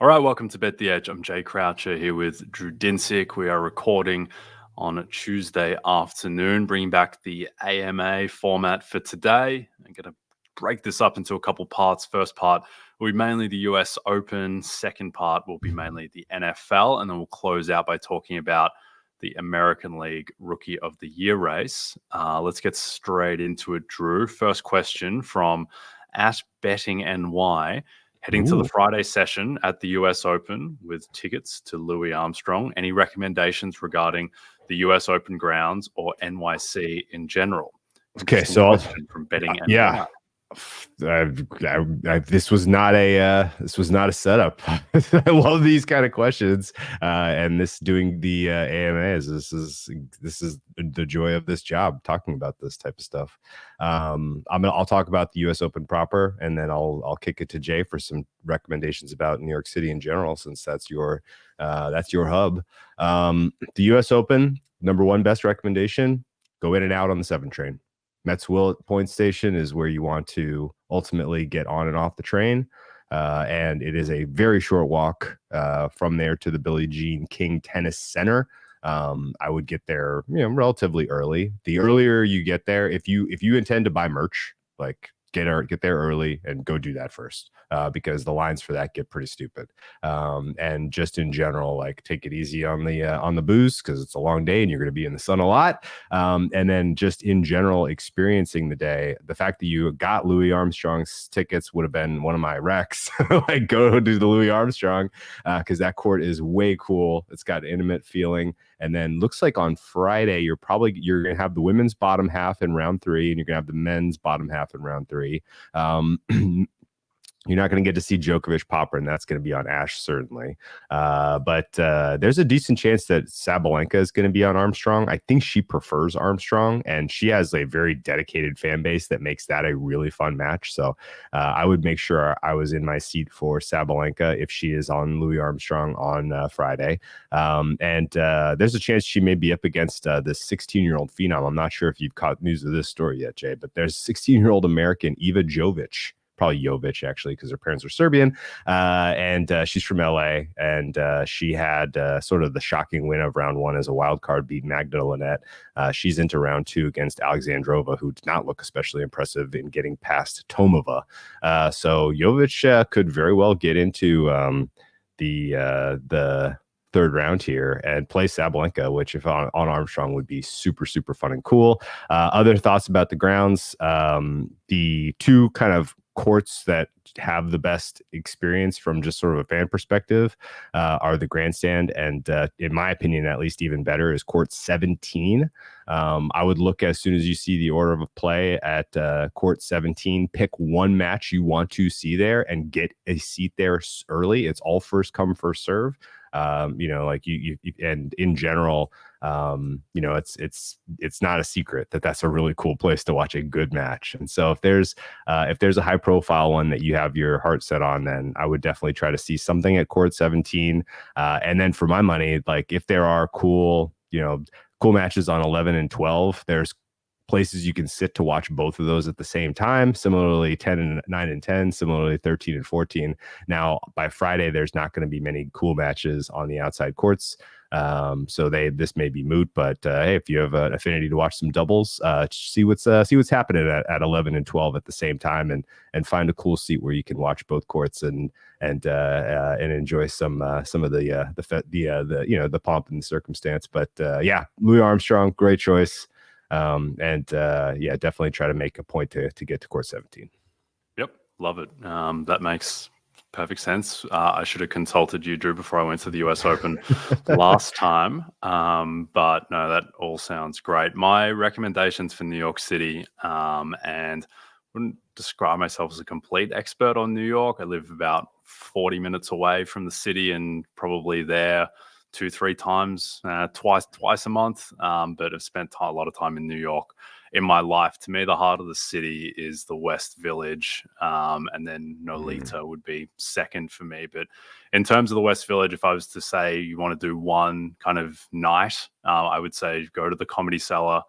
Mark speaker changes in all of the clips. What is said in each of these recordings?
Speaker 1: All right, welcome to Bet the Edge. I'm Jay Croucher here with Drew Dinsick. We are recording on a Tuesday afternoon, bringing back the AMA format for today. I'm going to break this up into a couple parts. First part will be mainly the US Open. Second part will be mainly the NFL. And then we'll close out by talking about the American League Rookie of the Year race. Let's get straight into it, Drew. First question from @BettingNY. Heading to the Friday session at the US Open with tickets to Louis Armstrong. Any recommendations regarding the US Open grounds or NYC in general?
Speaker 2: Okay, so
Speaker 1: from betting and
Speaker 2: yeah, this was not a setup. I love these kind of questions, and doing the AMAs. This is the joy of this job, talking about this type of stuff. I'll talk about the U.S. Open proper, and then I'll kick it to Jay for some recommendations about New York City in general, since that's your hub. The U.S. Open, number one best recommendation: go in and out on the 7 train. Mets Willet Point Station is where you want to ultimately get on and off the train. And it is a very short walk from there to the Billie Jean King Tennis Center. I would get there, relatively early. The earlier you get there, if you intend to buy merch, like get there early and go do that first, because the lines for that get pretty stupid. And just in general, like, take it easy on the booze, because it's a long day and you're going to be in the sun a lot. And then just in general, experiencing the day. The fact that you got Louis Armstrong's tickets would have been one of my recs. Like, go do the Louis Armstrong, because that court is way cool. It's got an intimate feeling. And then looks like on Friday, you're going to have the women's bottom half in round 3, and you're going to have the men's bottom half in round 3. You're not going to get to see Djokovic popper, and that's going to be on Ash, certainly. But there's a decent chance that Sabalenka is going to be on Armstrong. I think she prefers Armstrong, and she has a very dedicated fan base that makes that a really fun match. So I would make sure I was in my seat for Sabalenka if she is on Louis Armstrong on Friday. And there's a chance she may be up against this 16-year-old phenom. I'm not sure if you've caught news of this story yet, Jay, but there's 16-year-old American Eva Jovic. Probably Jovic, actually, because her parents are Serbian. And she's from LA. And she had sort of the shocking win of round 1 as a wild card, beat Magda Linette. She's into round 2 against Alexandrova, who did not look especially impressive in getting past Tomova. So Jovic could very well get into the third round here and play Sabalenka, which, if on Armstrong, would be super, super fun and cool. Other thoughts about the grounds: the two kind of courts that have the best experience from just sort of a fan perspective are the grandstand, and in my opinion, at least even better, is court 17. I would look, as soon as you see the order of play at court 17, pick one match you want to see there and get a seat there early. It's all first come, first serve. Like you and in general, it's not a secret that that's a really cool place to watch a good match. And so if there's a high profile one that you have your heart set on, then I would definitely try to see something at court 17. And then for my money, like, if there are cool matches on 11 and 12, there's places you can sit to watch both of those at the same time. Similarly, 10 and 9 and 10, similarly 13 and 14. Now, by Friday, there's not going to be many cool matches on the outside courts. So this may be moot, but hey, if you have an affinity to watch some doubles, see what's happening at 11 and 12 at the same time, and find a cool seat where you can watch both courts and enjoy some of the pomp and the circumstance. But yeah, Louis Armstrong, great choice. Definitely try to make a point to get to court 17.
Speaker 1: Yep, love it. That makes perfect sense. I should have consulted you, Drew, before I went to the US Open last time. But no, that all sounds great. My recommendations for New York City, and wouldn't describe myself as a complete expert on New York. I live about 40 minutes away from the city, and probably there 2-3 times, twice a month. But I've spent a lot of time in New York in my life. To me, the heart of the city is the West Village, and then Nolita would be second for me. But in terms of the West Village, if I was to say you want to do one kind of night, I would say go to the Comedy Cellar,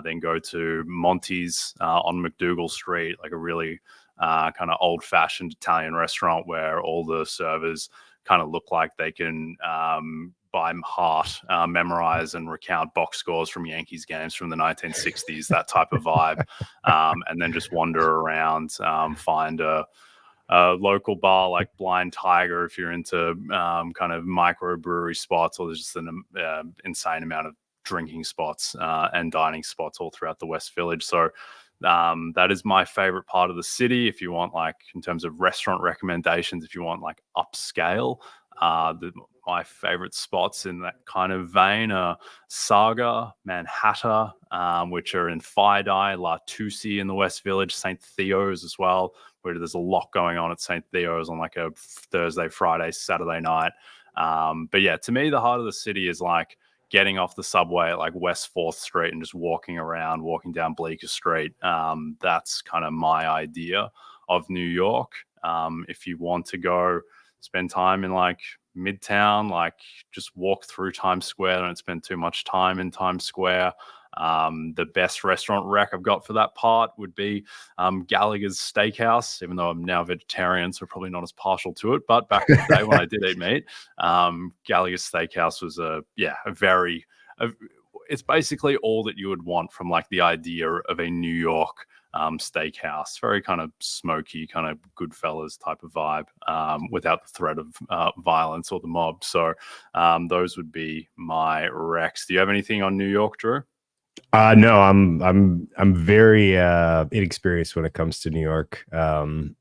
Speaker 1: then go to Monty's on McDougal Street, like a really kind of old-fashioned Italian restaurant where all the servers kind of look like they can by heart memorize and recount box scores from Yankees games from the 1960s, that type of vibe, and then just wander around, find a local bar like Blind Tiger if you're into kind of microbrewery spots, or there's just an insane amount of drinking spots and dining spots all throughout the West Village. So that is my favorite part of the city. If you want, like, in terms of restaurant recommendations, if you want like upscale, my favorite spots in that kind of vein are Saga, Manhattan, which are in Fidei, La Tusi in the West Village, St. Theo's as well, where there's a lot going on at St. Theo's on like a Thursday, Friday, Saturday night. But yeah, to me, the heart of the city is like getting off the subway at like West 4th Street and just walking down Bleecker Street. That's kind of my idea of New York. If you want to go spend time in like Midtown, like just walk through Times Square, don't spend too much time in Times Square. The best restaurant rec I've got for that part would be Gallagher's Steakhouse, even though I'm now vegetarian, so probably not as partial to it. But back in the day when I did eat meat, Gallagher's Steakhouse was it's basically all that you would want from like the idea of a New York steakhouse. Very kind of smoky, kind of Goodfellas type of vibe, without the threat of violence or the mob. So those would be my recs. Do you have anything on New York, Drew?
Speaker 2: No, I'm very inexperienced when it comes to New York. More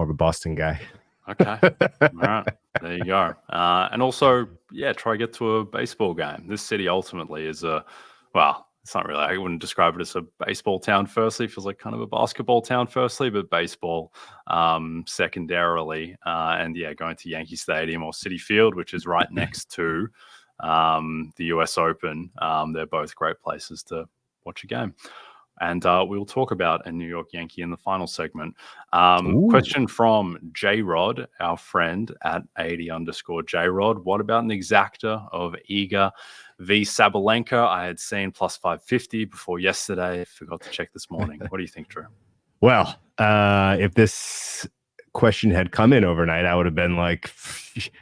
Speaker 2: of a Boston guy.
Speaker 1: Okay. All right. There you go. And also, yeah, try to get to a baseball game. This city ultimately is it's not really, I wouldn't describe it as a baseball town firstly. It feels like kind of a basketball town firstly, but baseball secondarily. And yeah, going to Yankee Stadium or Citi Field, which is right next to the US Open. They're both great places to watch a game. And we'll talk about a New York Yankee in the final segment. Question from J-Rod, our friend at 80_J-Rod. What about an exacta of Iga v Sabalenka? I had seen plus 550 before yesterday. Forgot to check this morning. What do you think, Drew?
Speaker 2: Well, if this question had come in overnight, I would have been like,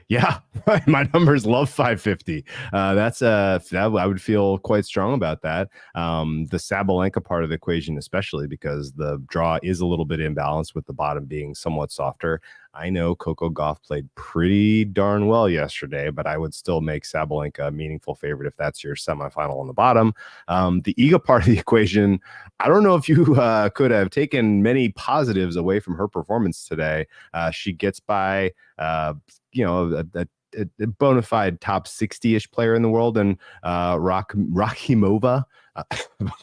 Speaker 2: yeah, my numbers love 550. I would feel quite strong about that. The Sabalenka part of the equation, especially because the draw is a little bit imbalanced with the bottom being somewhat softer. I know Coco Gauff played pretty darn well yesterday, but I would still make Sabalenka a meaningful favorite if that's your semifinal on the bottom. The Iga part of the equation, I don't know if you could have taken many positives away from her performance today. She gets by, a bona fide top 60-ish player in the world, and Rakhimova.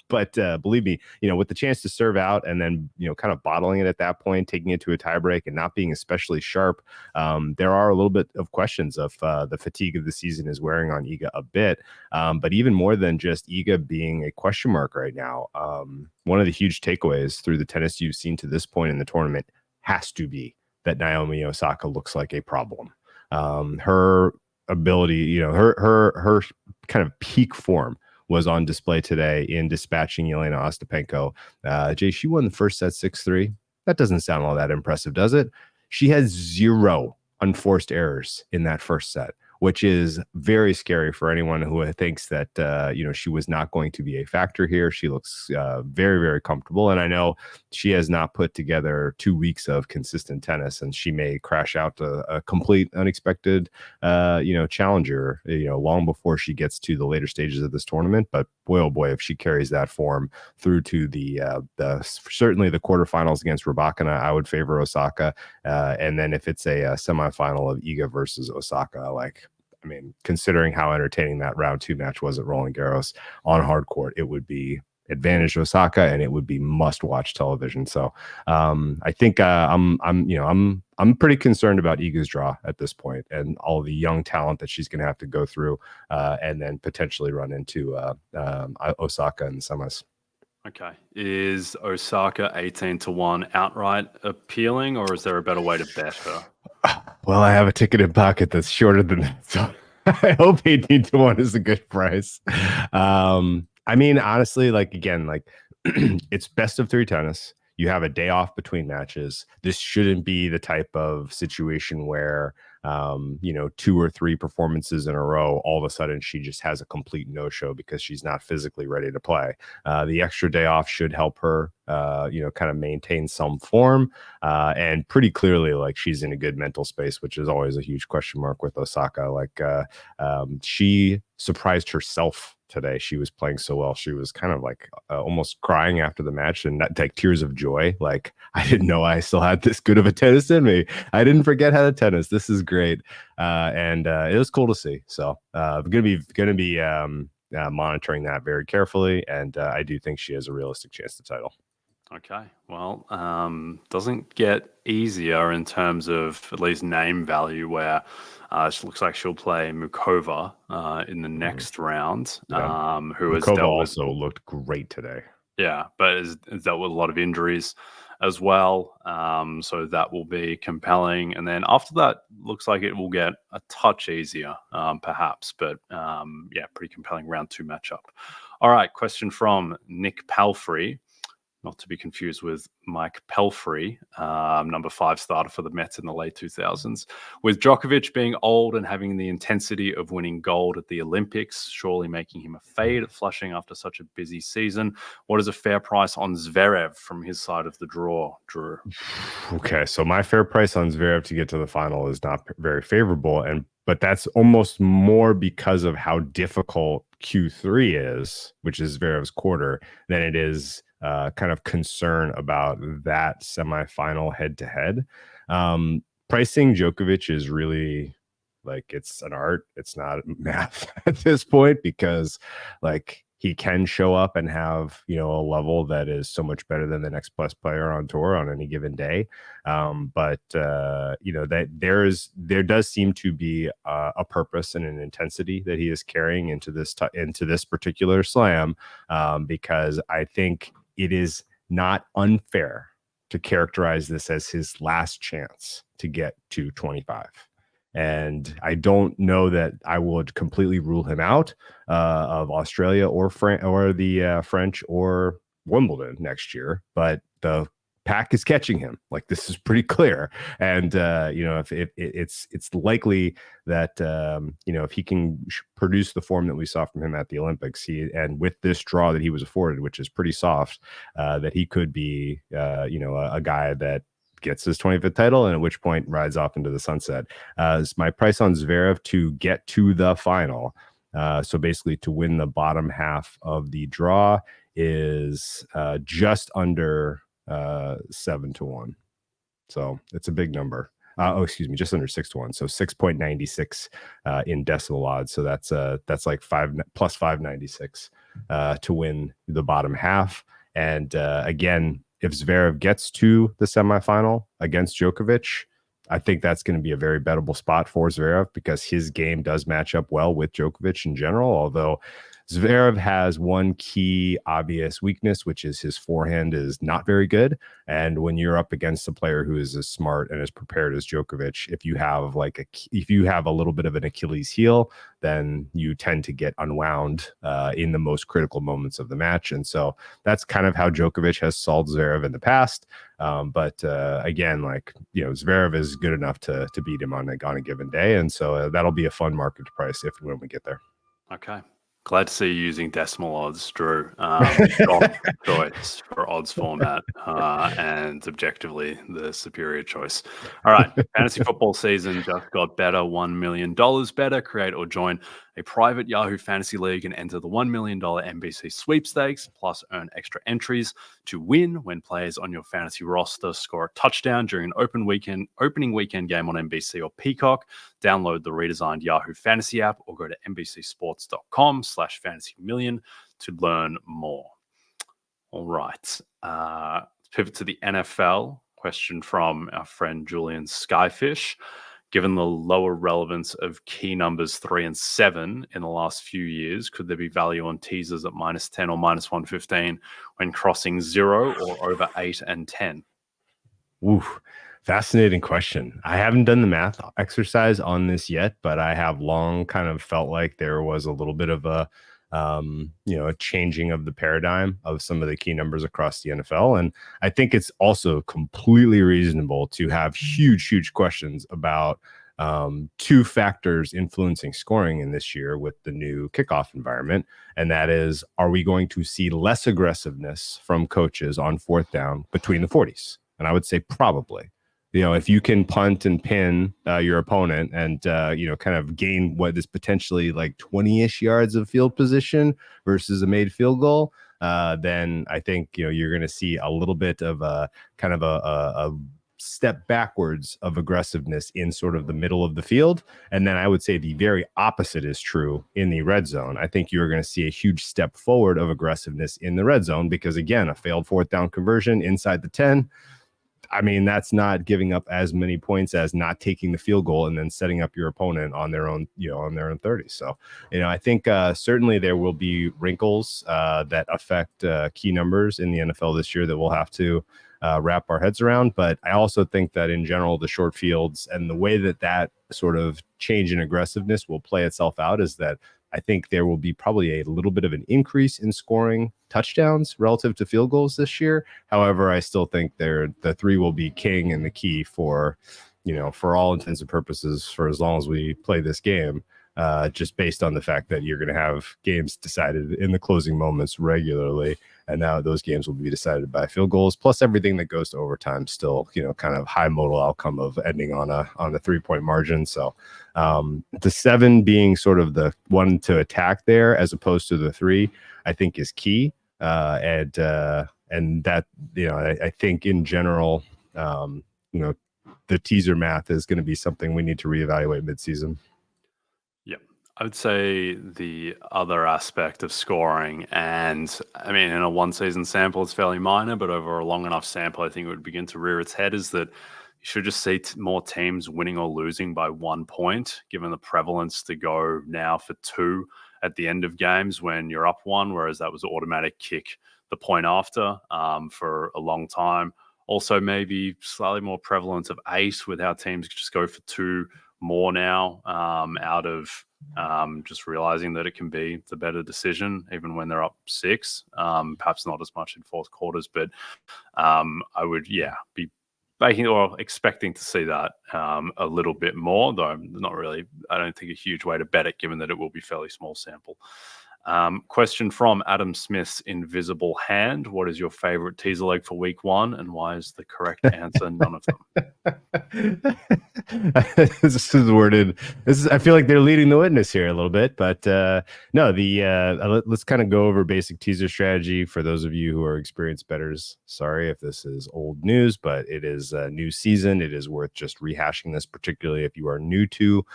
Speaker 2: But believe me, with the chance to serve out and then, kind of bottling it at that point, taking it to a tiebreak and not being especially sharp, there are a little bit of questions of the fatigue of the season is wearing on Iga a bit. But even more than just Iga being a question mark right now, one of the huge takeaways through the tennis you've seen to this point in the tournament has to be that Naomi Osaka looks like a problem. Her ability, her kind of peak form was on display today in dispatching Yelena Ostapenko. Jay, she won the first set 6-3. That doesn't sound all that impressive, does it? She has 0 unforced errors in that first set, which is very scary for anyone who thinks that, she was not going to be a factor here. She looks very, very comfortable. And I know she has not put together 2 weeks of consistent tennis, and she may crash out a complete unexpected, challenger, long before she gets to the later stages of this tournament. But boy, oh boy, if she carries that form through to the certainly the quarterfinals against Rybakina, I would favor Osaka. And then if it's a semifinal of Iga versus Osaka, considering how entertaining that round 2 match was at Roland Garros on hard court, it would be advantage Osaka, and it would be must-watch television. So I think I'm pretty concerned about Iga's draw at this point and all the young talent that she's going to have to go through, and then potentially run into Osaka in the semis.
Speaker 1: Okay. Is Osaka 18-1 outright appealing, or is there a better way to bet her?
Speaker 2: Well, I have a ticket in pocket that's shorter than that, so I hope 18-1 is a good price. Honestly, again, it's best of 3 tennis. You have a day off between matches. This shouldn't be the type of situation where, 2 or 3 performances in a row, all of a sudden she just has a complete no-show because she's not physically ready to play. The extra day off should help her, kind of maintain some form. And pretty clearly, like, she's in a good mental space, which is always a huge question mark with Osaka. Like, she surprised herself today. She was playing so well. She was kind of like almost crying after the match, and that, like, tears of joy. Like, I didn't know I still had this good of a tennis in me. I didn't forget how to tennis. This is great. And it was cool to see. So going to be monitoring that very carefully. And I do think she has a realistic chance to title.
Speaker 1: Okay, well, doesn't get easier in terms of at least name value, where it looks like she'll play Mukova in the next round,
Speaker 2: Yeah.
Speaker 1: who has
Speaker 2: Mukova
Speaker 1: dealt with,
Speaker 2: also looked great today.
Speaker 1: yeah, but has dealt with a lot of injuries as well. So that will be compelling. And then after that, looks like it will get a touch easier, perhaps. But yeah, pretty compelling round 2 matchup. All right, question from Nick Palfrey. Not to be confused with Mike Pelfrey, number 5 starter for the Mets in the late 2000s. With Djokovic being old and having the intensity of winning gold at the Olympics, surely making him a fade at Flushing after such a busy season. What is a fair price on Zverev from his side of the draw, Drew?
Speaker 2: Okay, so my fair price on Zverev to get to the final is not very favorable, but that's almost more because of how difficult Q3 is, which is Zverev's quarter, than it is kind of concern about that semifinal head-to-head. Pricing Djokovic is really, like, it's an art. It's not math at this point, because, like, he can show up and have, a level that is so much better than the next plus player on tour on any given day. But that there does seem to be a purpose and an intensity that he is carrying into this particular slam, because I think it is not unfair to characterize this as his last chance to get to 25. And I don't know that I would completely rule him out of Australia or the French or Wimbledon next year, but the pack is catching him. Like, this is pretty clear. And if it's likely that if he can produce the form that we saw from him at the Olympics, and with this draw that he was afforded, which is pretty soft, that he could be a guy that gets his 25th title, and at which point rides off into the sunset. My price on Zverev to get to the final, so basically to win the bottom half of the draw, is just under 7-1. So it's a big number. Just under 6-1. So 6.96 in decimal odds. So that's like plus 596 to win the bottom half. And again, if Zverev gets to the semifinal against Djokovic, I think that's going to be a very bettable spot for Zverev, because his game does match up well with Djokovic in general, although Zverev has one key obvious weakness, which is his forehand is not very good. And when you're up against a player who is as smart and as prepared as Djokovic, if you have a little bit of an Achilles heel, then you tend to get unwound in the most critical moments of the match. And so that's kind of how Djokovic has solved Zverev in the past. But again, Zverev is good enough to beat him on a given day. And so that'll be a fun market price when we get there.
Speaker 1: Okay. Glad to see you using decimal odds, Drew. Strong choice for odds format, and objectively the superior choice. All right, fantasy football season just got better. $1 million better. Create or join a private Yahoo Fantasy League and enter the $1 million NBC sweepstakes, plus earn extra entries to win when players on your fantasy roster score a touchdown during an opening weekend game on NBC or Peacock. Download the redesigned Yahoo Fantasy app or go to NBCSports.com/fantasymillion to learn more. All right. Let's pivot to the NFL. Question from our friend Julian Skyfish. Given the lower relevance of key numbers 3 and 7 in the last few years, could there be value on teasers at -10 or -115 when crossing 0 or over 8 and 10?
Speaker 2: Ooh, fascinating question. I haven't done the math exercise on this yet, but I have long kind of felt like there was a little bit of a a changing of the paradigm of some of the key numbers across the NFL. And I think it's also completely reasonable to have huge questions about two factors influencing scoring in this year with the new kickoff environment. And that is, are we going to see less aggressiveness from coaches on fourth down between the 40s? And I would say probably. If you can punt and pin your opponent and, kind of gain what is potentially like 20-ish yards of field position versus a made field goal, then I think, you're going to see a little bit of a kind of a step backwards of aggressiveness in sort of the middle of the field. And then I would say the very opposite is true in the red zone. I think you're going to see a huge step forward of aggressiveness in the red zone because, again, a failed fourth down conversion inside the 10, I mean, that's not giving up as many points as not taking the field goal and then setting up your opponent on their own, on their own 30. So, I think certainly there will be wrinkles that affect key numbers in the NFL this year that we'll have to wrap our heads around. But I also think that in general, the short fields and the way that sort of change in aggressiveness will play itself out is that I think there will be probably a little bit of an increase in scoring touchdowns relative to field goals this year. However, I still think the three will be king and the key for all intents and purposes for as long as we play this game, just based on the fact that you're going to have games decided in the closing moments regularly. And now those games will be decided by field goals, plus everything that goes to overtime still, kind of high modal outcome of ending on a 3-point margin. So the 7 being sort of the one to attack there as opposed to the 3, I think is key. And that, I think in general, the teaser math is going to be something we need to reevaluate midseason.
Speaker 1: I would say the other aspect of scoring, and I mean, in a one-season sample, it's fairly minor, but over a long enough sample, I think it would begin to rear its head, is that you should just see more teams winning or losing by 1 point, given the prevalence to go now for 2 at the end of games when you're up 1, whereas that was automatic kick the point after for a long time. Also, maybe slightly more prevalence of 8 with how teams just go for 2 more now out of just realizing that it can be the better decision even when they're up 6, perhaps not as much in fourth quarters, but I would be making or expecting to see that a little bit more, though not really, I don't think a huge way to bet it given that it will be fairly small sample. Question from Adam Smith's Invisible Hand. What is your favorite teaser leg for week 1, and why is the correct answer none of them?
Speaker 2: This is worded. I feel like they're leading the witness here a little bit, but no. Let's kind of go over basic teaser strategy for those of you who are experienced bettors. Sorry if this is old news, but it is a new season. It is worth just rehashing this, particularly if you are new to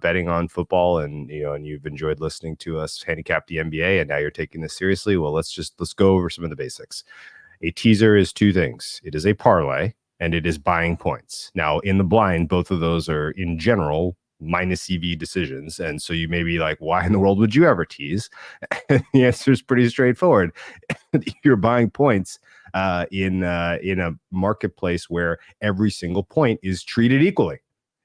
Speaker 2: betting on football and you've enjoyed listening to us handicap the NBA and now you're taking this seriously. Well, let's go over some of the basics. A teaser is 2 things. It is a parlay and it is buying points. Now, in the blind, both of those are in general minus EV decisions. And so you may be like, why in the world would you ever tease? And the answer is pretty straightforward. You're buying points in a marketplace where every single point is treated equally.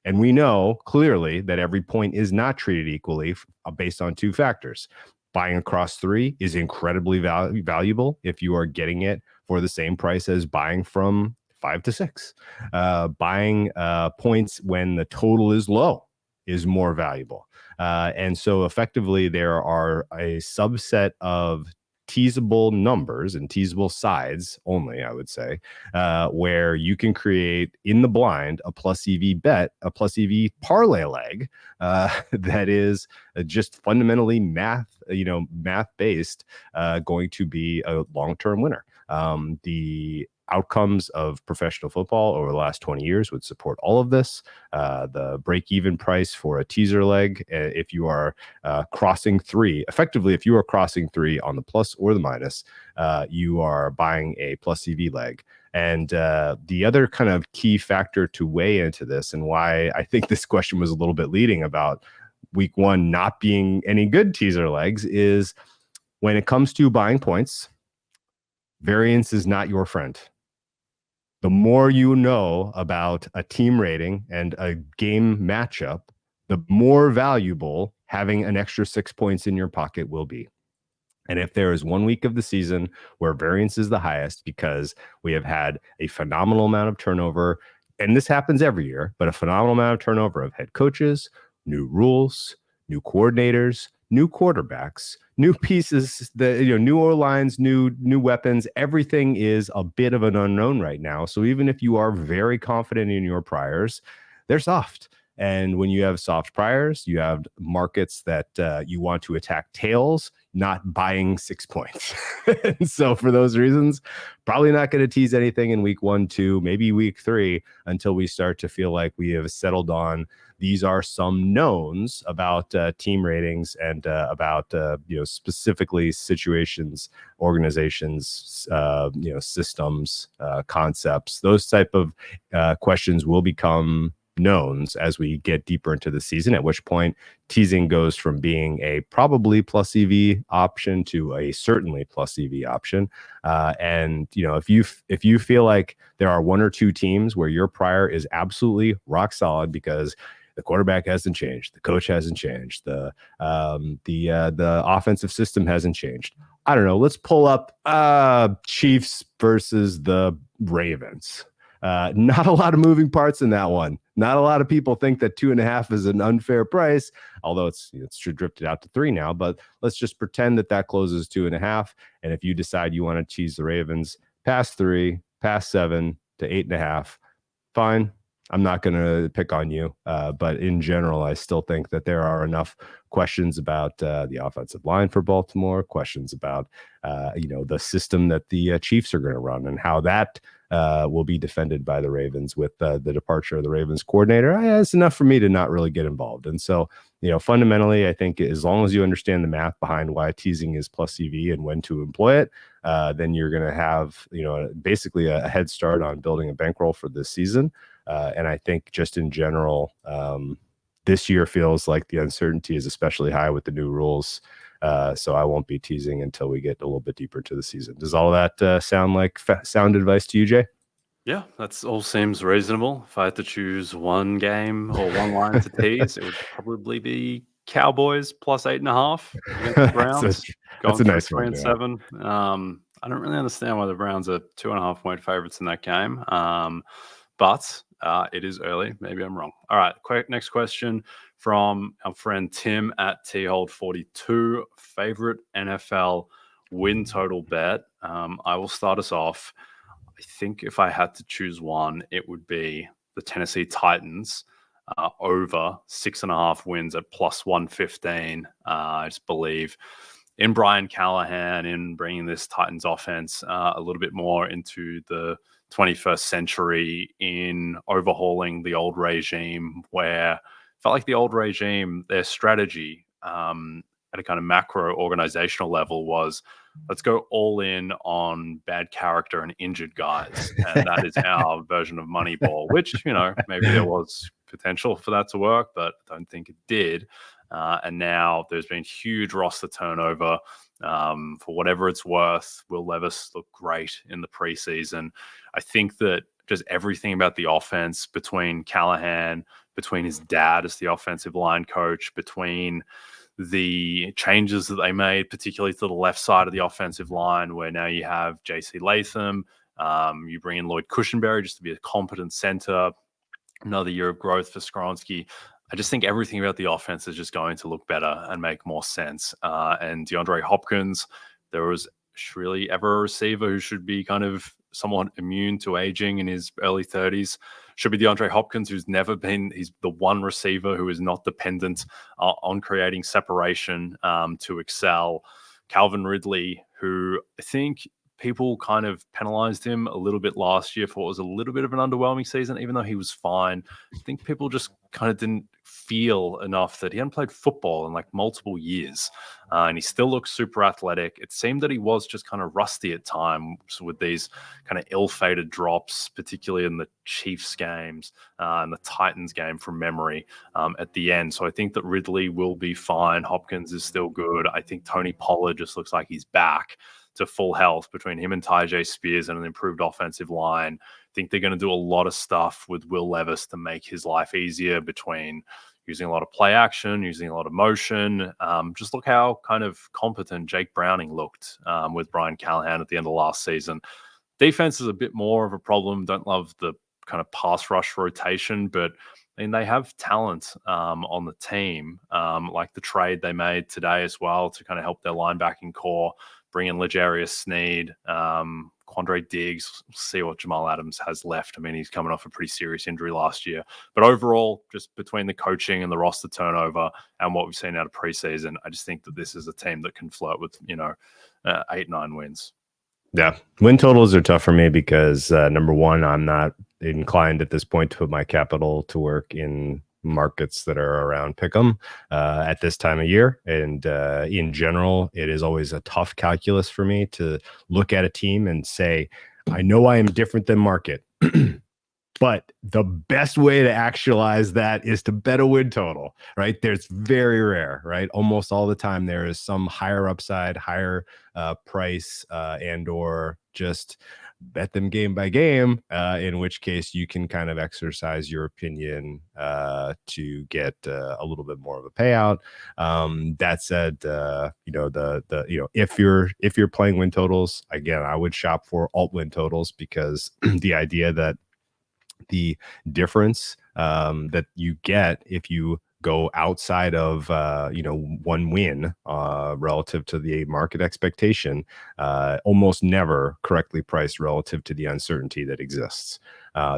Speaker 2: And we know clearly that every point is not treated equally based on 2 factors. Buying across 3 is incredibly valuable if you are getting it for the same price as buying from 5 to 6. Buying points when the total is low is more valuable. And so effectively there are a subset of teasable numbers and teasable sides only, I would say, where you can create in the blind a plus EV bet, a plus EV parlay leg that is just fundamentally math based, going to be a long-term winner. The outcomes of professional football over the last 20 years would support all of this. The break-even price for a teaser leg, if you are crossing 3, effectively, if you are crossing 3 on the plus or the minus, you are buying a plus EV leg. And the other kind of key factor to weigh into this, and why I think this question was a little bit leading about week 1 not being any good teaser legs, is when it comes to buying points, variance is not your friend. The more you know about a team rating and a game matchup, the more valuable having an extra 6 points in your pocket will be. And if there is one week of the season where variance is the highest because we have had a phenomenal amount of turnover, and this happens every year, but a phenomenal amount of turnover of head coaches, new rules, new coordinators, new quarterbacks, new pieces, new O-lines, new weapons, everything is a bit of an unknown right now. So even if you are very confident in your priors, they're soft. And when you have soft priors, you have markets that you want to attack tails, not buying 6 points. And so for those reasons, probably not going to tease anything in week 1, 2, maybe week 3 until we start to feel like we have settled on these are some knowns about team ratings and about specifically situations, organizations, systems, concepts. Those type of questions will become knowns as we get deeper into the season, at which point teasing goes from being a probably plus EV option to a certainly plus EV option. And if you feel like there are 1 or 2 teams where your prior is absolutely rock solid because the quarterback hasn't changed, the coach hasn't changed, the offensive system hasn't changed, I don't know, let's pull up Chiefs versus the Ravens. Not a lot of moving parts in that one. Not a lot of people think that 2.5 is an unfair price, although it's drifted out to 3 now. But let's just pretend that closes 2.5. And if you decide you want to tease the Ravens past 3, past 7 to 8.5, fine. I'm not going to pick on you. But in general, I still think that there are enough questions about the offensive line for Baltimore, questions about, the system that the Chiefs are going to run and how that will be defended by the Ravens with the departure of the Ravens coordinator. It's enough for me to not really get involved. And so, fundamentally, I think as long as you understand the math behind why teasing is plus EV and when to employ it, then you're going to have, basically a head start on building a bankroll for this season. And I think just in general, this year feels like the uncertainty is especially high with the new rules. So I won't be teasing until we get a little bit deeper to the season. Does all that sound like sound advice to you, Jay?
Speaker 1: Yeah, that's all seems reasonable. If I had to choose one game or one line to tease, it would probably be Cowboys plus 8.5 against the Browns.
Speaker 2: That's
Speaker 1: Going
Speaker 2: a
Speaker 1: through
Speaker 2: nice
Speaker 1: 3
Speaker 2: one.
Speaker 1: and
Speaker 2: Yeah.
Speaker 1: 7. I don't really understand why the Browns are 2.5 point favorites in that game. But it is early. Maybe I'm wrong. All right. Next question from our friend Tim at thold42. Favorite NFL win total bet. I will start us off. I think if I had to choose one, it would be the Tennessee Titans over 6.5 wins at plus 115. I just believe in Brian Callahan, in bringing this Titans offense a little bit more into the 21st century, in overhauling the old regime, where it felt like the old regime, their strategy at a kind of macro organizational level was, let's go all in on bad character and injured guys. And that is our version of Moneyball, which, maybe there was potential for that to work, but I don't think it did. And now there's been huge roster turnover. For whatever it's worth, Will Levis looked great in the preseason. I think that just everything about the offense, between Callahan, between his dad as the offensive line coach, between the changes that they made, particularly to the left side of the offensive line, where now you have JC Latham, you bring in Lloyd Cushenberry just to be a competent center, another year of growth for Skronsky. I just think everything about the offense is just going to look better and make more sense. And DeAndre Hopkins, there was really ever a receiver who should be kind of somewhat immune to aging in his early 30s, should be DeAndre Hopkins, who's never been, he's the one receiver who is not dependent on creating separation to excel. Calvin Ridley, who I think people kind of penalized him a little bit last year for what was a little bit of an underwhelming season, even though he was fine. I think people just kind of didn't feel enough that he hadn't played football in like multiple years. And he still looks super athletic. It seemed that he was just kind of rusty at times with these kind of ill-fated drops, particularly in the Chiefs games and the Titans game from memory at the end. So I think that Ridley will be fine. Hopkins is still good. I think Tony Pollard just looks like he's back to full health between him and Tyjae Spears and an improved offensive line. I think they're going to do a lot of stuff with Will Levis to make his life easier, between, using a lot of play action, using a lot of motion. Just look how kind of competent Jake Browning looked with Brian Callahan at the end of last season. Defense is a bit more of a problem. Don't love the kind of pass rush rotation, but I mean, they have talent on the team, like the trade they made today as well to kind of help their linebacking core, bring in L'Jarius Sneed, Quandre Diggs, see what Jamal Adams has left. I mean, he's coming off a pretty serious injury last year. But overall, just between the coaching and the roster turnover and what we've seen out of preseason, I just think that this is a team that can flirt with, 8-9 wins.
Speaker 2: Yeah, win totals are tough for me because number one, I'm not inclined at this point to put my capital to work in markets that are around pick'em at this time of year. And in general, it is always a tough calculus for me to look at a team and say, I know I am different than market. But the best way to actualize that is to bet a win total, right? There's very rare, right? Almost all the time there is some higher upside, higher price, and or just bet them game by game, in which case you can kind of exercise your opinion to get a little bit more of a payout. That said, if you're playing win totals, again, I would shop for alt win totals because the idea that the difference that you get if you go outside of one win relative to the market expectation almost never correctly priced relative to the uncertainty that exists.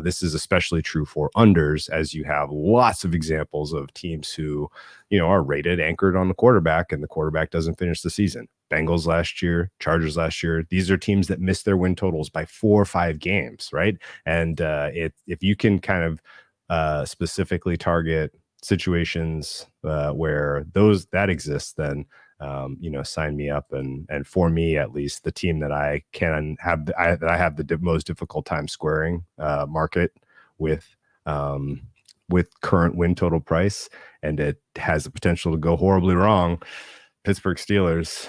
Speaker 2: This is especially true for unders, as you have lots of examples of teams who are rated anchored on the quarterback and the quarterback doesn't finish the season. Bengals last year, Chargers last year. These are teams that missed their win totals by 4 or 5 games, right? And if you can kind of specifically target situations where that exists, then sign me up. And for me, at least, the team that I have the most difficult time squaring market with current win total price, and it has the potential to go horribly wrong. Pittsburgh Steelers.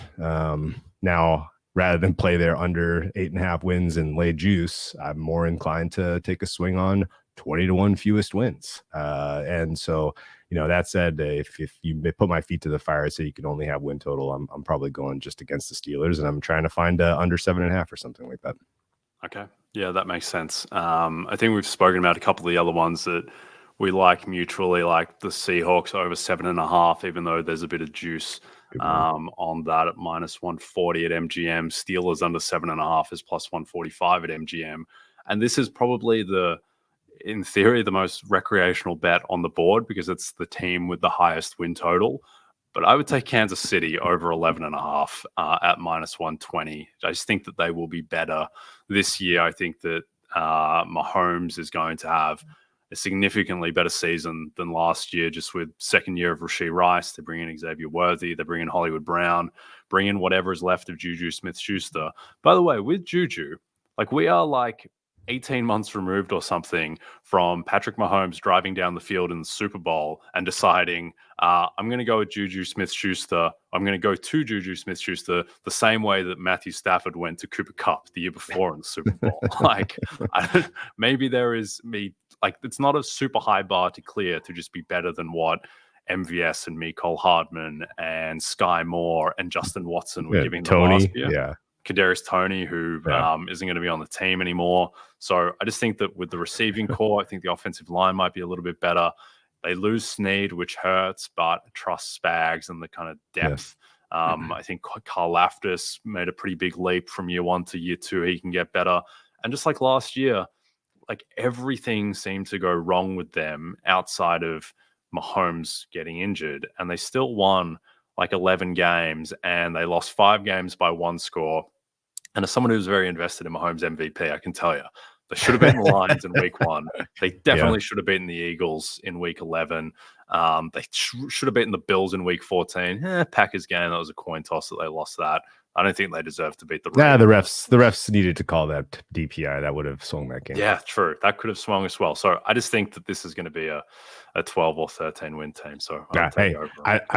Speaker 2: Now, rather than play their under 8.5 wins and lay juice, I'm more inclined to take a swing on 20-1 fewest wins. And so, that said, if you put my feet to the fire and say you can only have win total, I'm probably going just against the Steelers, and I'm trying to find under 7.5 or something like that.
Speaker 1: Okay. Yeah, that makes sense. I think we've spoken about a couple of the other ones that we like mutually, like the Seahawks over 7.5, even though there's a bit of juice on that at -140 at MGM. Steelers under 7.5 is +145 at MGM. And this is probably in theory, the most recreational bet on the board because it's the team with the highest win total. But I would take Kansas City over 11.5 at -120. I just think that they will be better this year. I think that Mahomes is going to have a significantly better season than last year, just with second year of Rashee Rice. They bring in Xavier Worthy. They bring in Hollywood Brown, bring in whatever is left of Juju Smith-Schuster. By the way, with Juju, we are 18 months removed or something from Patrick Mahomes driving down the field in the Super Bowl and deciding, I'm going to go with Juju Smith-Schuster. I'm going to go to Juju Smith-Schuster the same way that Matthew Stafford went to Cooper Kupp the year before in the Super Bowl. Maybe there is it's not a super high bar to clear to just be better than what MVS and Mecole Hardman and Sky Moore and Justin Watson were giving them last year.
Speaker 2: Yeah.
Speaker 1: Kadarius Toney, who isn't going to be on the team anymore. So I just think that with the receiving core, I think the offensive line might be a little bit better. They lose Snead, which hurts, but trust Spags and the kind of depth. I think Karl Laftis made a pretty big leap from year 1 to year 2. He can get better. And just like last year, everything seemed to go wrong with them outside of Mahomes getting injured. And they still won 11 games, and they lost 5 games by 1 score. And as someone who's very invested in Mahomes MVP, I can tell you, they should have beaten the Lions in week 1. They definitely should have beaten the Eagles in week 11. They should have beaten the Bills in week 14. Packers game, that was a coin toss that they lost that. I don't think they deserve to beat the Ravens.
Speaker 2: The refs needed to call that DPI. That would have swung that game.
Speaker 1: Yeah, true. That could have swung as well. So I just think that this is going to be a 12 or 13 win team. So
Speaker 2: I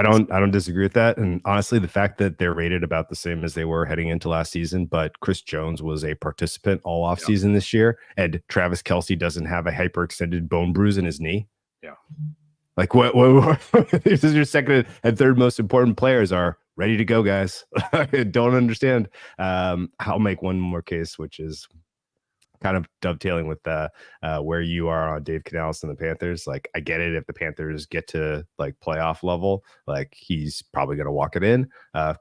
Speaker 2: don't disagree with that. And honestly, the fact that they're rated about the same as they were heading into last season, but Chris Jones was a participant all off season this year, and Travis Kelce doesn't have a hyperextended bone bruise in his knee.
Speaker 1: Yeah.
Speaker 2: Like what this is your second and third most important players are ready to go, guys. I don't understand. I'll make one more case, which is kind of dovetailing with where you are on Dave Canales and the Panthers. Like, I get it if the Panthers get to like playoff level, like he's probably going to walk it in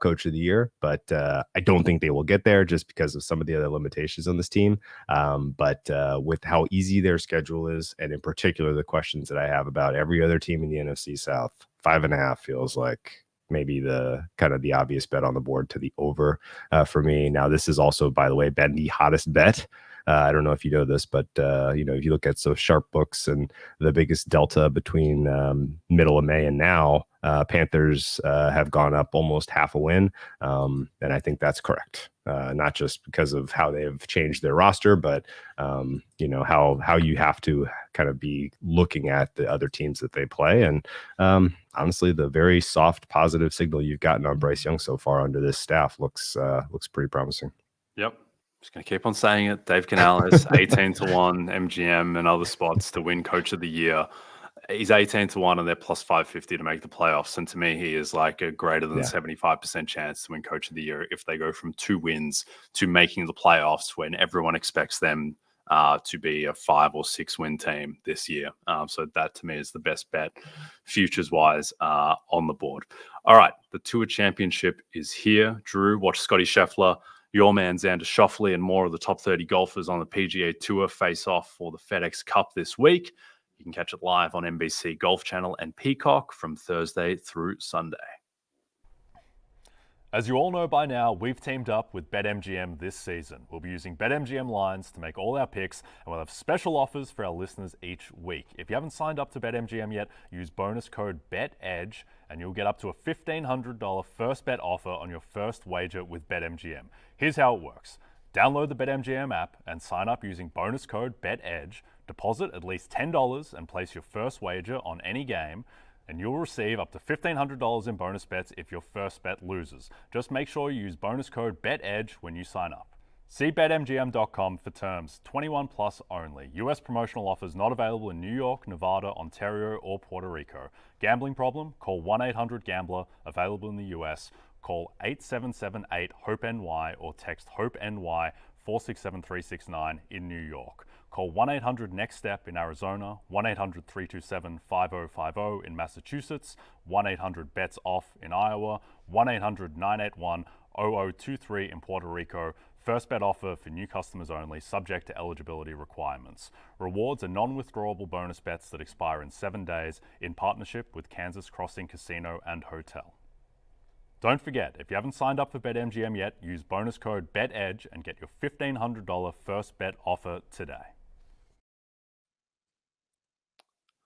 Speaker 2: coach of the year, but I don't think they will get there just because of some of the other limitations on this team. But with how easy their schedule is, and in particular the questions that I have about every other team in the NFC South, 5.5 feels like maybe the kind of the obvious bet on the board to the over for me. Now, this is also, by the way, been the hottest bet. I don't know if you know this, but if you look at so sharp books and the biggest delta between middle of May and now, Panthers have gone up almost half a win. And I think that's correct. Not just because of how they've changed their roster, but how you have to kind of be looking at the other teams that they play. And honestly, the very soft positive signal you've gotten on Bryce Young so far under this staff looks pretty promising.
Speaker 1: Yep. Just going to keep on saying it. Dave Canales, 18-1 MGM and other spots to win coach of the year. He's 18-1 and they're plus 550 to make the playoffs. And to me, he is like a greater than 75% chance to win coach of the year if they go from 2 wins to making the playoffs when everyone expects them to be a 5 or 6 win team this year. So that to me is the best bet futures wise on the board. All right. The Tour Championship is here. Drew, watch Scotty Scheffler, your man Xander Schauffele, and more of the top 30 golfers on the PGA Tour face off for the FedEx Cup this week. You can catch it live on NBC Golf Channel and Peacock from Thursday through Sunday.
Speaker 3: As you all know by now, we've teamed up with BetMGM this season. We'll be using BetMGM lines to make all our picks, and we'll have special offers for our listeners each week. If you haven't signed up to BetMGM yet, use bonus code BETEDGE, and you'll get up to a $1,500 first bet offer on your first wager with BetMGM. Here's how it works. Download the BetMGM app and sign up using bonus code BETEDGE. Deposit at least $10 and place your first wager on any game, and you'll receive up to $1,500 in bonus bets if your first bet loses. Just make sure you use bonus code BETEDGE when you sign up. See BetMGM.com for terms. 21 plus only. U.S. promotional offers not available in New York, Nevada, Ontario, or Puerto Rico. Gambling problem? Call 1-800-GAMBLER. Available in the U.S. Call 877-8-HOPE-NY or text HOPE-NY 467369 in New York. Call 1-800-NEXT-STEP in Arizona, 1-800-327-5050 in Massachusetts, 1-800-BETS-OFF in Iowa, 1-800-981-0023 in Puerto Rico. First bet offer for new customers only, subject to eligibility requirements. Rewards are non-withdrawable bonus bets that expire in 7 days in partnership with Kansas Crossing Casino and Hotel. Don't forget, if you haven't signed up for BetMGM yet, use bonus code BETEDGE and get your $1,500 first bet offer today.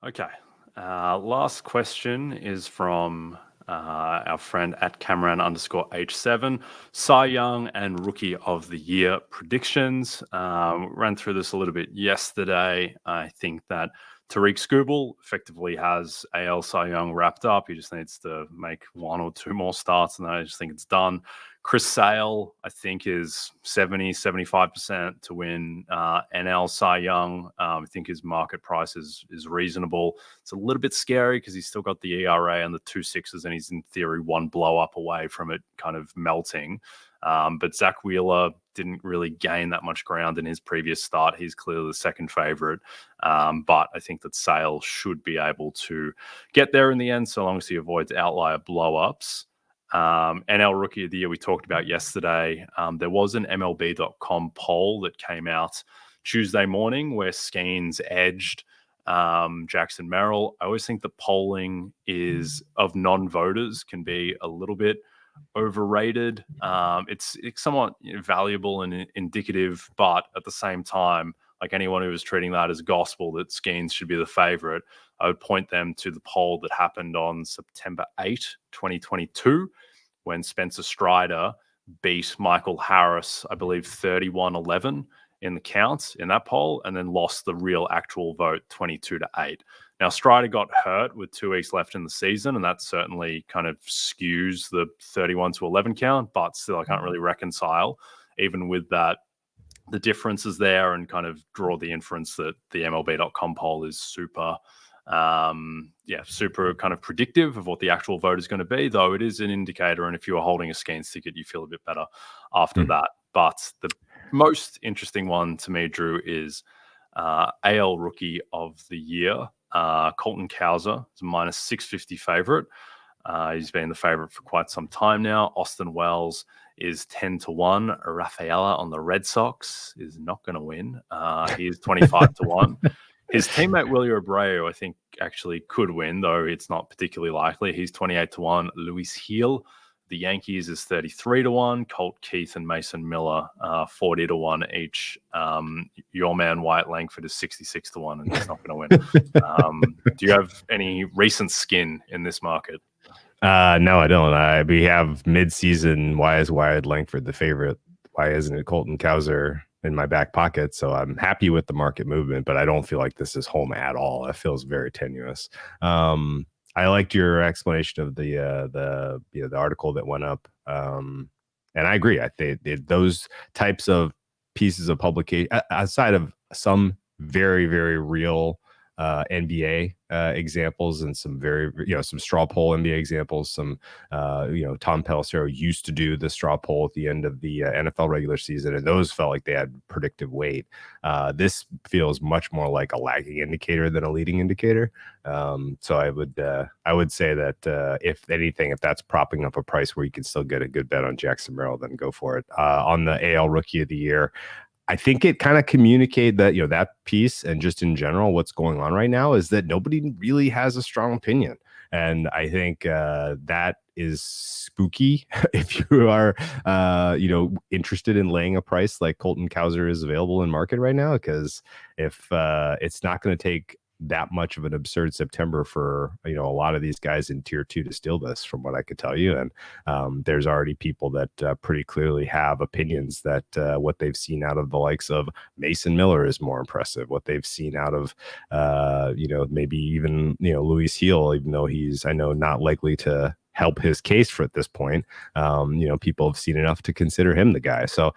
Speaker 1: Okay. Last question is from our friend at Cameron_H7. Cy Young and Rookie of the Year predictions. Ran through this a little bit yesterday. I think that Tariq Skubal effectively has AL Cy Young wrapped up. He just needs to make 1 or 2 more starts, and I just think it's done. Chris Sale, I think, is 75% to win NL Cy Young. I think his market price is reasonable. It's a little bit scary because he's still got the ERA and the 2.6s, and he's in theory 1 blow up away from it kind of melting. But Zach Wheeler didn't really gain that much ground in his previous start. He's clearly the second favorite. But I think that Sale should be able to get there in the end, so long as he avoids outlier blow-ups. NL Rookie of the Year we talked about yesterday. There was an MLB.com poll that came out Tuesday morning where Skeens edged Jackson Merrill. I always think the polling is of non-voters can be a little bit overrated. It's somewhat valuable and indicative, but at the same time, like anyone who was treating that as gospel that Skeens should be the favorite, I would point them to the poll that happened on September 8, 2022, when Spencer Strider beat Michael Harris, I believe 31-11 in the count in that poll, and then lost the real actual vote 22-8. Now, Strider got hurt with 2 weeks left in the season, and that certainly kind of skews the 31-11 count, but still I can't really reconcile, even with that, the differences there, and kind of draw the inference that the MLB.com poll is super super kind of predictive of what the actual vote is going to be, though it is an indicator. And if you are holding a skeins ticket, you feel a bit better after that. But the most interesting one to me, Drew, is AL Rookie of the Year. Colton Cowser is minus 650 favorite. He's been the favorite for quite some time now. Austin Wells is 10-1. Rafaela on the Red Sox is not going to win. He is 25-1. His teammate Willie Abreu, I think, actually could win, though it's not particularly likely. He's 28-1. Luis Heel, the Yankees, is 33-1. Colt Keith and Mason Miller, 40-1 each. Your man Wyatt Langford is 66-1, and he's not going to win. Do you have any recent skin in this market?
Speaker 2: No, I don't. We have mid-season. Why is Wyatt Langford the favorite? Why isn't it Colton Cowser in my back pocket? So I'm happy with the market movement, but I don't feel like this is home at all. It feels very tenuous. I liked your explanation of the article that went up, and I agree. I think those types of pieces of publication, outside of some very, very real NBA examples and some very, some straw poll NBA examples. Some, Tom Pelissero used to do the straw poll at the end of the NFL regular season, and those felt like they had predictive weight. This feels much more like a lagging indicator than a leading indicator. So I would say that if anything, if that's propping up a price where you can still get a good bet on Jackson Merrill, then go for it. On the AL Rookie of the Year, I think it kind of communicated that, that piece, and just in general, what's going on right now is that nobody really has a strong opinion. And I think that is spooky if you are, interested in laying a price like Colton Cowser is available in market right now, because if it's not going to take that much of an absurd September for a lot of these guys in tier 2 to steal this, from what I could tell you. And there's already people that pretty clearly have opinions that what they've seen out of the likes of Mason Miller is more impressive. What they've seen out of maybe even Luis Heel, even though he's, I know, not likely to help his case for at this point. People have seen enough to consider him the guy. So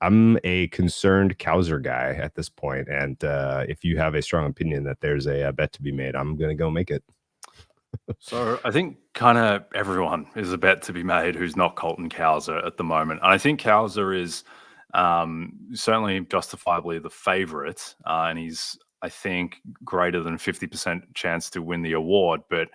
Speaker 2: I'm a concerned Cowser guy at this point, and if you have a strong opinion that there's a bet to be made, I'm going to go make it.
Speaker 1: So I think kind of everyone is a bet to be made who's not Colton Cowser at the moment. And I think Cowser is certainly justifiably the favorite, and he's, I think, greater than 50% chance to win the award. But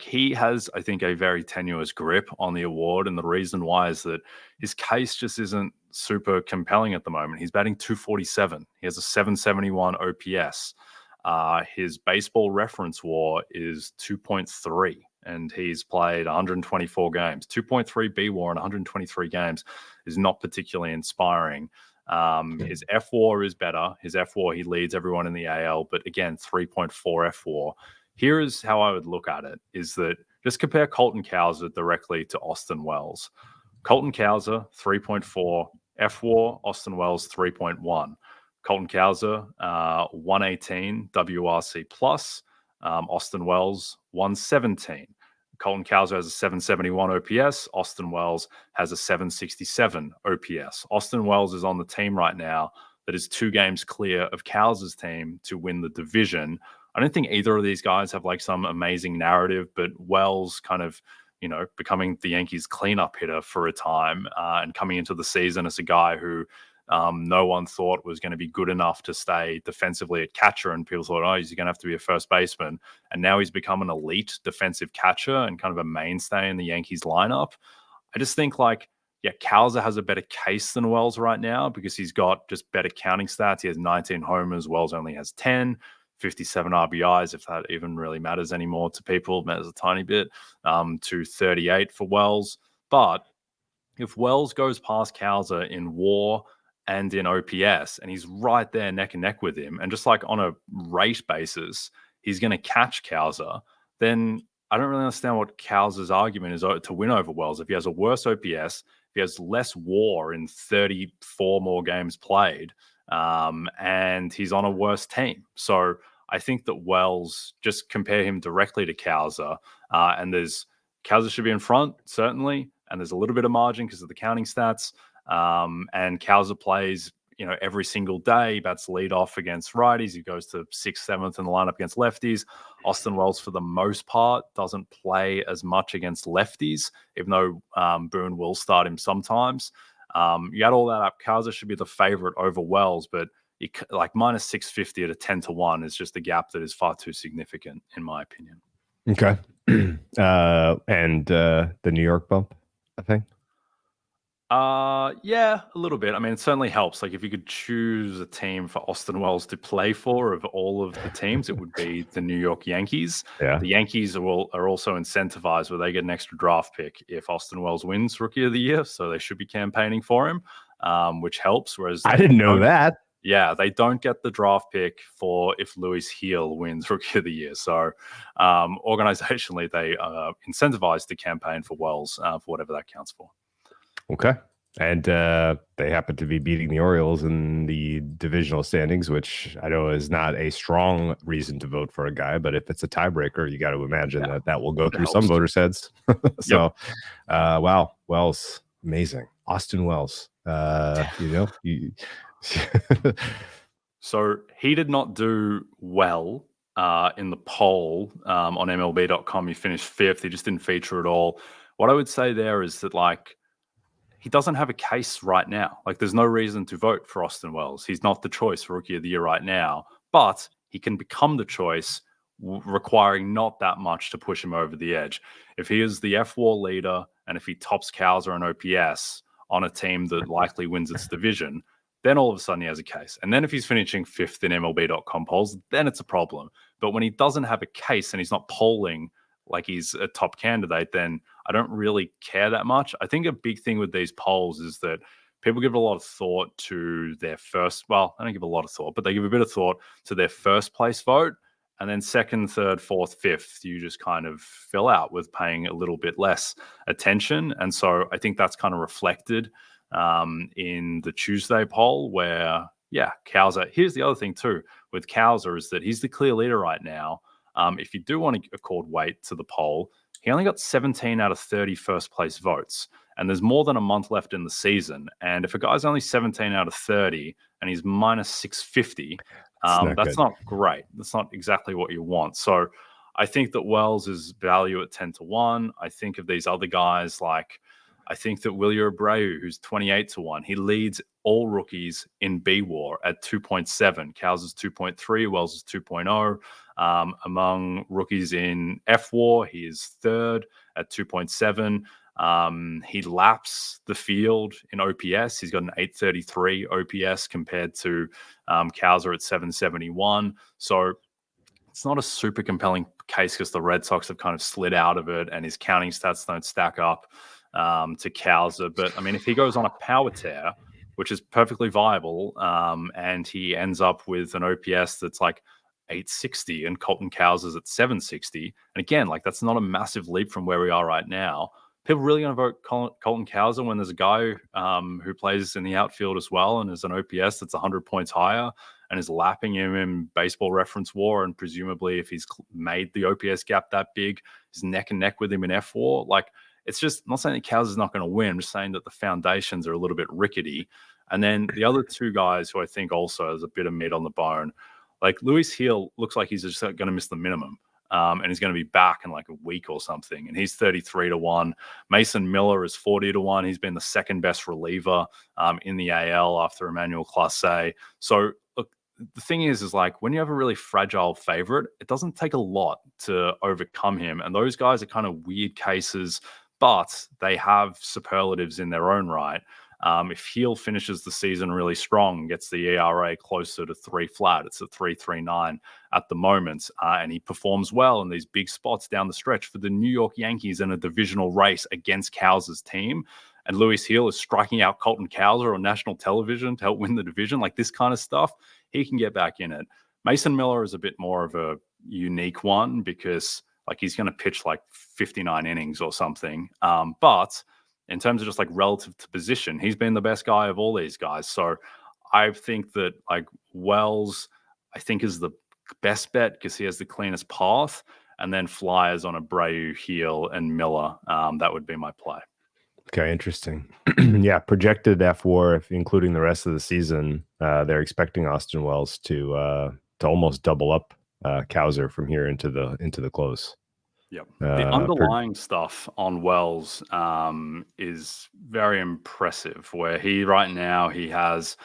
Speaker 1: he has, I think, a very tenuous grip on the award. And the reason why is that his case just isn't super compelling at the moment. He's batting .247. He has a 771 OPS. His baseball reference WAR is 2.3, and he's played 124 games. 2.3 B WAR in 123 games is not particularly inspiring. His F WAR is better. His F WAR, he leads everyone in the AL, but again, 3.4 F WAR. Here is how I would look at it, is that just compare Colton Cowser directly to Austin Wells. Colton Cowser, 3.4 F WAR, Austin Wells, 3.1. Colton Cowser, 118 WRC plus, Austin Wells, 117. Colton Cowser has a 771 OPS. Austin Wells has a 767 OPS. Austin Wells is on the team right now that is 2 games clear of Cowser's team to win the division. I don't think either of these guys have some amazing narrative, but Wells kind of, becoming the Yankees cleanup hitter for a time and coming into the season as a guy who no one thought was going to be good enough to stay defensively at catcher. And people thought, he's going to have to be a first baseman. And now he's become an elite defensive catcher and kind of a mainstay in the Yankees lineup. I just think Cowser has a better case than Wells right now because he's got just better counting stats. He has 19 homers. Wells only has 10. 57 RBIs, if that even really matters anymore to people, matters a tiny bit, to 38 for Wells. But if Wells goes past Cowser in WAR and in OPS, and he's right there neck and neck with him, and just on a rate basis, he's going to catch Cowser, then I don't really understand what Cowser's argument is to win over Wells. If he has a worse OPS, if he has less WAR in 34 more games played, and he's on a worse team. So I think that Wells, just compare him directly to Cowser, and Cowser should be in front, certainly, and there's a little bit of margin because of the counting stats, and Cowser plays every single day. He bats lead off against righties. He goes to 6th, 7th in the lineup against lefties. Austin Wells, for the most part, doesn't play as much against lefties, even though Boone will start him sometimes. You add all that up, Cowser should be the favorite over Wells, but like minus 650 at a 10-1 is just a gap that is far too significant, in my opinion.
Speaker 2: Okay. And the New York bump, I think.
Speaker 1: Yeah, a little bit. I mean, it certainly helps. Like if you could choose a team for Austin Wells to play for of all of the teams, it would be the New York Yankees.
Speaker 2: Yeah.
Speaker 1: The Yankees are also incentivized where they get an extra draft pick if Austin Wells wins Rookie of the Year. So they should be campaigning for him, which helps. Whereas
Speaker 2: I didn't know that.
Speaker 1: Yeah, they don't get the draft pick for if Luis Heel wins Rookie of the Year. So organizationally, they are incentivized to campaign for Wells for whatever that counts for.
Speaker 2: Okay. And they happen to be beating the Orioles in the divisional standings, which I know is not a strong reason to vote for a guy, but if it's a tiebreaker, you got to imagine that will go through some voters' heads. So, wow, Wells, amazing. Austin Wells,
Speaker 1: So he did not do well in the poll on MLB.com. He finished 5th. He just didn't feature at all. What I would say there is that, like, he doesn't have a case right now. Like, there's no reason to vote for Austin Wells. He's not the choice for Rookie of the Year right now, but he can become the choice, requiring not that much to push him over the edge. If he is the F-WAR leader and if he tops Cowser and OPS on a team that likely wins its division, then all of a sudden he has a case. And then if he's finishing 5th in MLB.com polls, then it's a problem. But when he doesn't have a case and he's not polling like he's a top candidate, then I don't really care that much. I think a big thing with these polls is that people give a lot of thought to their I don't give a lot of thought, but they give a bit of thought to their first place vote. And then 2nd, 3rd, 4th, 5th, you just kind of fill out with paying a little bit less attention. And so I think that's kind of reflected in the Tuesday poll where, Cowser. Here's the other thing too with Cowser is that he's the clear leader right now. If you do want to accord weight to the poll, he only got 17 out of 30 first place votes. And there's more than a month left in the season. And if a guy's only 17 out of 30 and he's minus 650, that's not great. That's not exactly what you want. So I think that Wells is value at 10-1. I think of these other guys I think that Wilyer Abreu, who's 28-1, he leads all rookies in B-WAR at 2.7. Cowser's 2.3, Wells is 2.0. Among rookies in F-WAR, he is 3rd at 2.7. He laps the field in OPS. He's got an 833 OPS compared to Cowser at 771. So it's not a super compelling case because the Red Sox have kind of slid out of it and his counting stats don't stack up to Cowser. But I mean, if he goes on a power tear, which is perfectly viable, and he ends up with an OPS that's like 860 and Colton Cowser's at 760, and again, like that's not a massive leap from where we are right now. People really going to vote Colton Cowser when there's a guy who plays in the outfield as well and is an OPS that's 100 points higher and is lapping him in Baseball Reference WAR, and presumably if he's made the OPS gap that big, he's neck and neck with him in F-WAR. Like, it's just, I'm not saying that Cowser's not going to win. I'm just saying that the foundations are a little bit rickety. And then the other two guys who I think also has a bit of meat on the bone, like Luis Heel looks like he's just going to miss the minimum. And he's going to be back in like a week or something. And he's 33-1. Mason Miller is 40-1. He's been the second best reliever in the AL after Emmanuel Clase. So look, the thing is like when you have a really fragile favorite, it doesn't take a lot to overcome him. And those guys are kind of weird cases, but they have superlatives in their own right. If Heel finishes the season really strong, gets the ERA closer to 3 flat, it's at 3.39 at the moment, and he performs well in these big spots down the stretch for the New York Yankees in a divisional race against Cowser's team, and Luis Heel is striking out Colton Cowser on national television to help win the division, like this kind of stuff, he can get back in it. Mason Miller is a bit more of a unique one because like he's going to pitch like 59 innings or something. But in terms of just like relative to position, he's been the best guy of all these guys. So I think that like Wells, I think is the best bet because he has the cleanest path. And then flyers on Abreu, Heel, and Miller. That would be my play.
Speaker 2: Okay, interesting. Yeah, projected F4, if including the rest of the season, they're expecting Austin Wells to almost double up Cowser from here into the close.
Speaker 1: Yep. The underlying stuff on Wells is very impressive. Where right now he has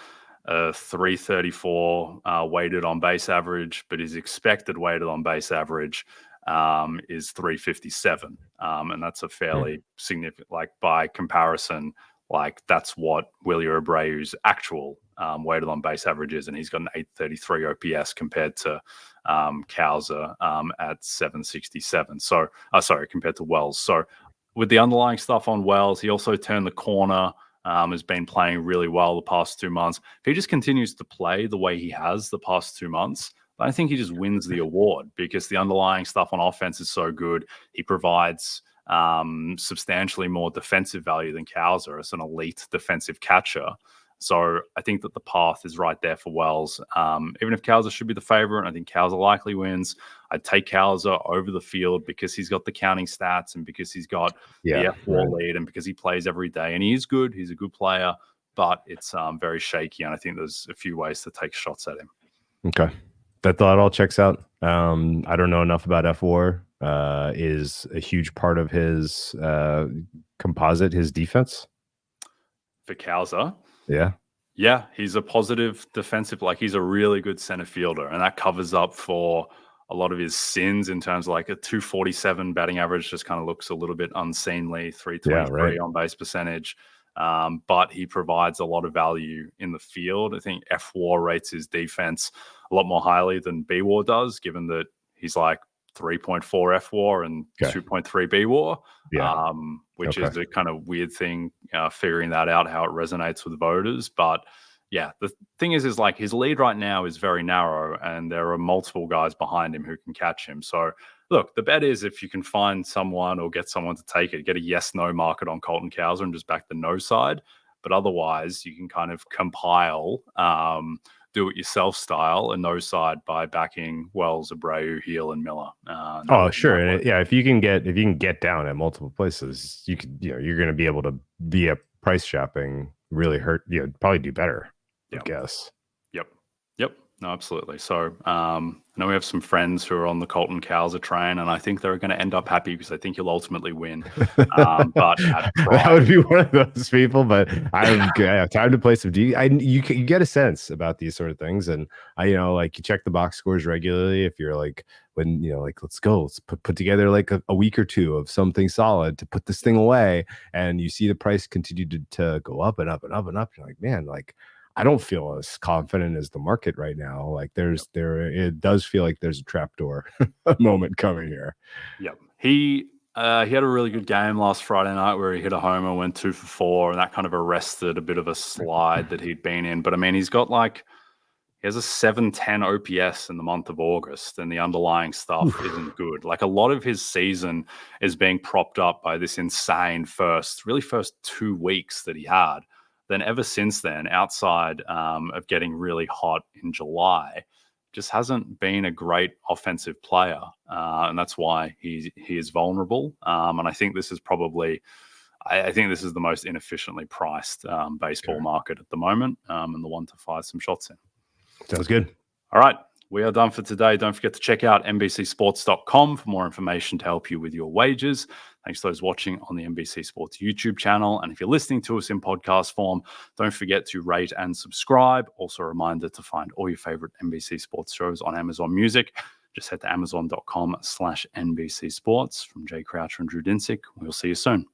Speaker 1: a 334 weighted on base average, but his expected weighted on base average is 357, and that's a fairly significant. Like by comparison, like that's what Willie Abreu's actual weighted on base average is, and he's got an 833 OPS compared to Cowser at 767. So, sorry, compared to Wells. So, with the underlying stuff on Wells, he also turned the corner. Has been playing really well the past 2 months. If he just continues to play the way he has the past 2 months, I think he just wins the award because the underlying stuff on offense is so good. He provides substantially more defensive value than Cowser as an elite defensive catcher. So I think that the path is right there for Wells. Even if Cowser should be the favorite, I think Cowser likely wins. I'd take Cowser over the field because he's got the counting stats and because he's got the F4 lead and because he plays every day. And he is good. He's a good player, but it's very shaky. And I think there's a few ways to take shots at him.
Speaker 2: Okay. That all checks out. I don't know enough about F4. Is a huge part of his composite, his defense?
Speaker 1: For Cowser?
Speaker 2: Yeah,
Speaker 1: he's a positive defensive, like he's a really good center fielder, and that covers up for a lot of his sins in terms of like a 247 batting average just kind of looks a little bit unseemly, 323 on base percentage. But he provides a lot of value in the field. I think F-WAR rates his defense a lot more highly than B-WAR does, given that he's like 3.4 F-WAR and 2.3 B-WAR, which is a kind of weird thing, figuring that out, how it resonates with voters. But yeah, the thing is like his lead right now is very narrow and there are multiple guys behind him who can catch him. So look, the bet is if you can find someone or get someone to take it, get a yes-no market on Colton Cowser and just back the no side. But otherwise, you can kind of compile do-it-yourself style and no side by backing Wells, Abreu, Heel, and Miller.
Speaker 2: Sure, and if you can get down at multiple places, you're going to be able to via price shopping really probably do better. I guess.
Speaker 1: Yep. No, absolutely. So I know we have some friends who are on the Colton Cowser train, and I think they're going to end up happy because I think you'll ultimately win. But
Speaker 2: that would be one of those people. But I have time to play some you get a sense about these sort of things, and you check the box scores regularly. If you're like let's put together like a week or two of something solid to put this thing away, and you see the price continue to go up and up and up and up. You're like, man, like, I don't feel as confident as the market right now. Like it does feel like there's a trapdoor moment coming here.
Speaker 1: Yep. He had a really good game last Friday night where he hit a homer, went 2 for 4, and that kind of arrested a bit of a slide that he'd been in. But I mean, he has a 710 OPS in the month of August, and the underlying stuff isn't good. Like a lot of his season is being propped up by this insane first 2 weeks that he had. Then ever since then, outside of getting really hot in July, just hasn't been a great offensive player. And that's why he is vulnerable. And I think this is probably, I think this is the most inefficiently priced baseball market at the moment, and the one to fire some shots in.
Speaker 2: Sounds good.
Speaker 1: All right. We are done for today. Don't forget to check out NBCsports.com for more information to help you with your wagers. Thanks to those watching on the NBC Sports YouTube channel. And if you're listening to us in podcast form, don't forget to rate and subscribe. Also a reminder to find all your favorite NBC Sports shows on Amazon Music. Just head to amazon.com/NBC Sports. From Jay Croucher and Drew Dinsick, we'll see you soon.